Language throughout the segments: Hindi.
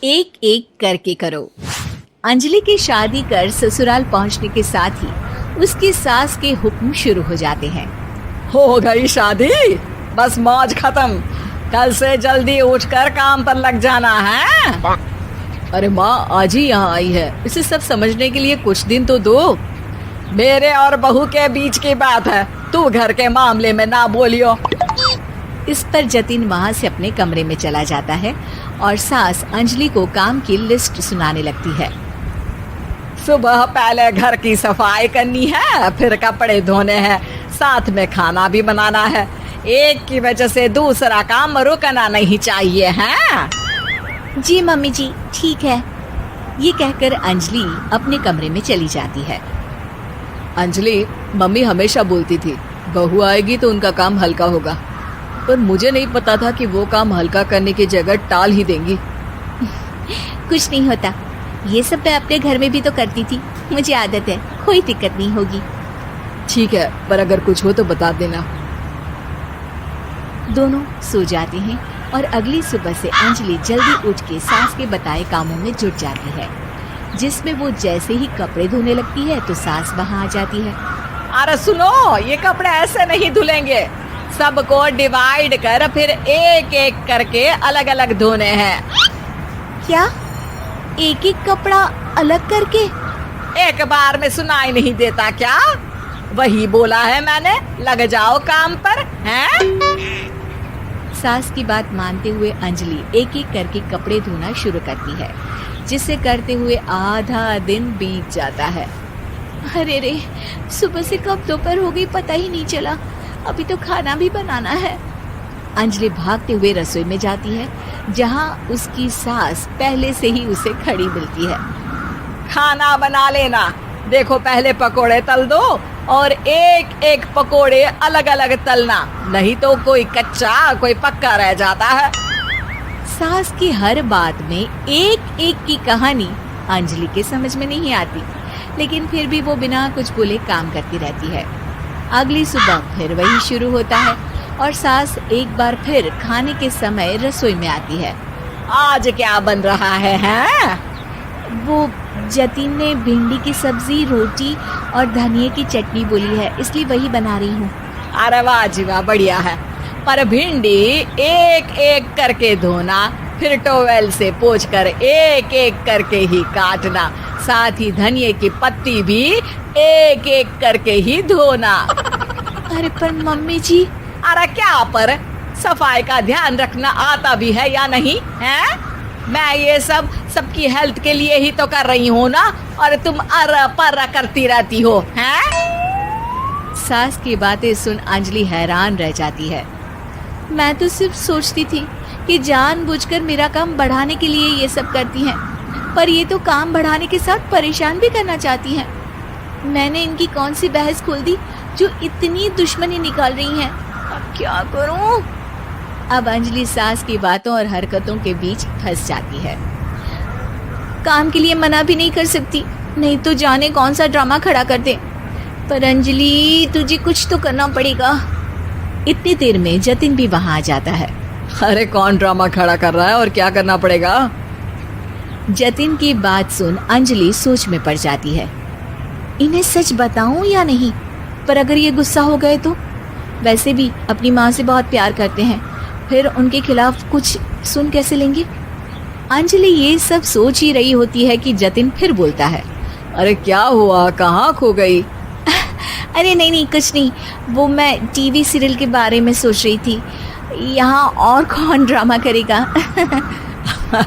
एक एक करके करो। अंजलि की शादी कर ससुराल पहुंचने के साथ ही उसकी सास के हुक्म शुरू हो जाते हैं। हो गई शादी, बस मौज खत्म। कल से जल्दी उठकर काम पर लग जाना है। अरे माँ आज ही यहाँ आई है, इसे सब समझने के लिए कुछ दिन तो दो। मेरे और बहू के बीच की बात है, तू घर के मामले में ना बोलियो। इस पर जतिन वहाँ से अपने कमरे में चला जाता है और सास अंजलि को काम की लिस्ट सुनाने लगती है। सुबह पहले घर की सफाई करनी है, फिर कपड़े धोने हैं, साथ में खाना भी बनाना है। एक की वजह से दूसरा काम रुकना नहीं चाहिए है। जी मम्मी जी ठीक है। ये कहकर अंजलि अपने कमरे में चली जाती है। अंजलि, मम्मी हमेशा बोलती थी बहू आएगी तो उनका काम हल्का होगा, पर मुझे नहीं पता था कि वो काम हल्का करने की जगह टाल ही देंगी। कुछ नहीं होता, ये सब मैं अपने घर में भी तो करती थी, मुझे आदत है, कोई दिक्कत नहीं होगी। ठीक है, पर अगर कुछ हो तो बता देना। दोनों सो जाते हैं और अगली सुबह से अंजलि जल्दी उठ के सास के बताए कामों में जुट जाती है, जिसमें वो जैसे ही कपड़े धोने लगती है तो सास वहाँ आ जाती है। अरे सुनो, ये कपड़े ऐसे नहीं धुलेंगे, सबको डिवाइड कर फिर एक एक करके अलग अलग धोने हैं। क्या एक एक कपड़ा अलग करके? एक बार में सुनाई नहीं देता क्या? वही बोला है मैंने, लग जाओ काम पर हैं? सास की बात मानते हुए अंजलि एक एक करके कपड़े धोना शुरू करती है, जिसे करते हुए आधा दिन बीत जाता है। अरे रे, सुबह से कब दोपहर हो गई पता ही नहीं चला, अभी तो खाना भी बनाना है। अंजलि भागते हुए रसोई में जाती है, जहाँ उसकी सास पहले से ही उसे खड़ी मिलती है। खाना बना लेना, देखो पहले पकोड़े तल दो और एक एक पकोड़े अलग अलग तलना, नहीं तो कोई कच्चा कोई पक्का रह जाता है। सास की हर बात में एक एक की कहानी अंजलि के समझ में नहीं आती, लेकिन फिर भी वो बिना कुछ बोले काम करती रहती है। अगली सुबह फिर वही शुरू होता है और सास एक बार फिर खाने के समय रसोई में आती है। आज क्या बन रहा है हैं? वो जतिन ने भिंडी की सब्जी, रोटी और धनिए की चटनी बोली है, इसलिए वही बना रही हूँ। अरे वाह जी वाह, बढ़िया है। पर भिंडी एक एक करके धोना, फिर टोवेल से पोंछकर एक एक करके ही काटना, साथ ही धनिए की पत्ती भी एक एक करके ही धोना। अरे पर मम्मी जी। अरे क्या पर? सफाई का ध्यान रखना आता भी है या नहीं है? मैं ये सब सबकी हेल्थ के लिए ही तो कर रही हूँ ना, और तुम अर पर करती रहती हो हैं? सास की बातें सुन अंजलि हैरान रह जाती है। मैं तो सिर्फ सोचती थी कि जानबूझकर मेरा काम बढ़ाने के लिए ये सब करती हैं, पर ये तो काम बढ़ाने के साथ परेशान भी करना चाहती हैं। मैंने इनकी कौन सी बहस खोल दी जो इतनी दुश्मनी निकाल रही हैं? अब क्या करूं? अब अंजलि सास की बातों और हरकतों के बीच फंस जाती है। काम के लिए मना भी नहीं कर सकती, नहीं तो जाने कौन सा ड्रामा खड़ा कर दे। पर अंजलि तुझे कुछ तो करना पड़ेगा। इतनी देर में जतिन भी वहां आ जाता है। अरे कौन ड्रामा खड़ा कर रहा है और क्या करना पड़ेगा? जतिन की बात सुन अंजलि सोच में पड़ जाती है। इन्हें सच बताऊं या नहीं? पर अगर ये गुस्सा हो गए तो? वैसे भी अपनी माँ से बहुत प्यार करते हैं, फिर उनके खिलाफ कुछ सुन कैसे लेंगे? अंजलि ये सब सोच ही रही होती है कि जतिन फिर बोलता है। अरे क्या हुआ, कहाँ खो गई? अरे नहीं कुछ नहीं, वो मैं टीवी सीरियल के बारे में सोच रही थी। यहाँ और कौन ड्रामा करेगा?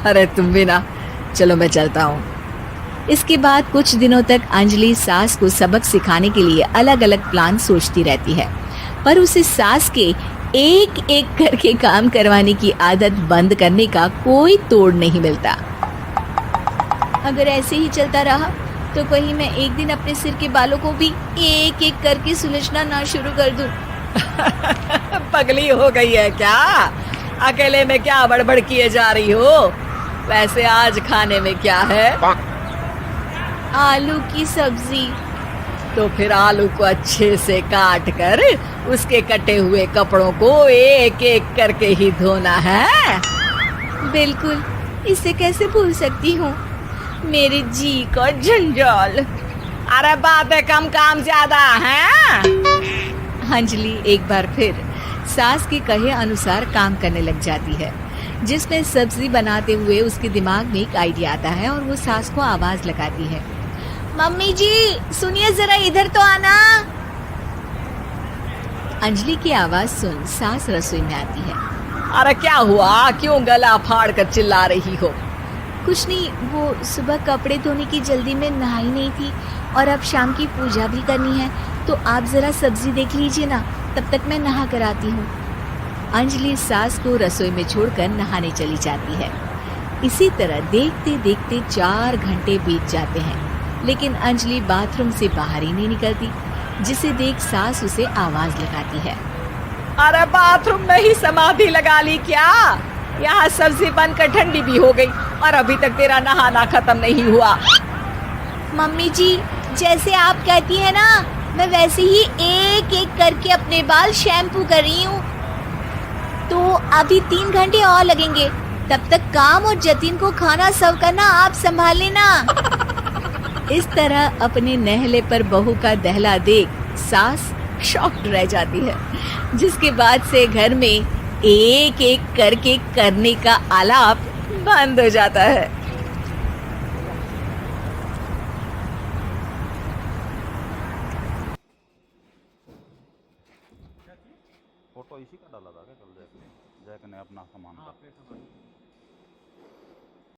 अरे तुम भी ना, चलो मैं चलता हूँ। इसके बाद कुछ दिनों तक अंजलि सास को सबक सिखाने के लिए अलग अलग प्लान सोचती रहती है, पर उसे सास के एक एक करके काम करवाने की आदत बंद करने का कोई तोड़ नहीं मिलता। अगर ऐसे ही चलता रहा तो कहीं मैं एक दिन अपने सिर के बालों को भी एक एक करके सुलझना ना शुरू कर दूं। पगली हो गई है क्या? अकेले में क्या बड़बड़ किए जा रही हो? वैसे आज खाने में क्या है? आलू की सब्जी। तो फिर आलू को अच्छे से काट कर उसके कटे हुए कपड़ों को एक एक करके ही धोना है। बिल्कुल, इसे कैसे भूल सकती हूँ? मेरे जी का जंजाल। अरे बातें कम काम ज्यादा हैं। अंजलि एक बार फिर सास के कहे अनुसार काम करने लग जाती है, जिसमें सब्जी बनाते हुए उसके दिमाग में एक आइडिया आता है और वो सास को आवाज लगाती है। मम्मी जी सुनिए जरा, इधर तो आना। अंजलि की आवाज सुन सास रसोई में आती है। अरे क्या हुआ, क्यों गला फाड़ कर चिल्ला रही हो? कुछ नहीं, वो सुबह कपड़े धोने की जल्दी में नहाई नहीं थी और अब शाम की पूजा भी करनी है, तो आप जरा सब्जी देख लीजिए ना, तब तक मैं नहा कर आती हूँ। अंजलि सास को रसोई में छोड़कर नहाने चली जाती है। इसी तरह देखते देखते 4 घंटे बीत जाते हैं, लेकिन अंजलि बाथरूम से बाहर ही नहीं निकलती, जिसे देख सास उसे आवाज लगाती है। अरे बाथरूम में ही समाधि लगा ली क्या? यहाँ सब्जी बनकर ठंडी भी हो गई और अभी तक तेरा नहाना खत्म नहीं हुआ। मम्मी जी जैसे आप कहती हैं ना, मैं वैसे ही एक एक करके अपने बाल शैम्पू कर रही हूँ। तो अभी 3 घंटे और लगेंगे, तब तक काम और जतिन को खाना सर्व करना आप संभाल लेना। इस तरह अपने नहले पर बहू का दहला देख सास शॉक्ड रह जाती है, जिसके बाद से घर में एक एक करके करने का आलाप बंद हो जाता है। फोटो इसी का डाला था क्या कल जैक ने अपना सामान का?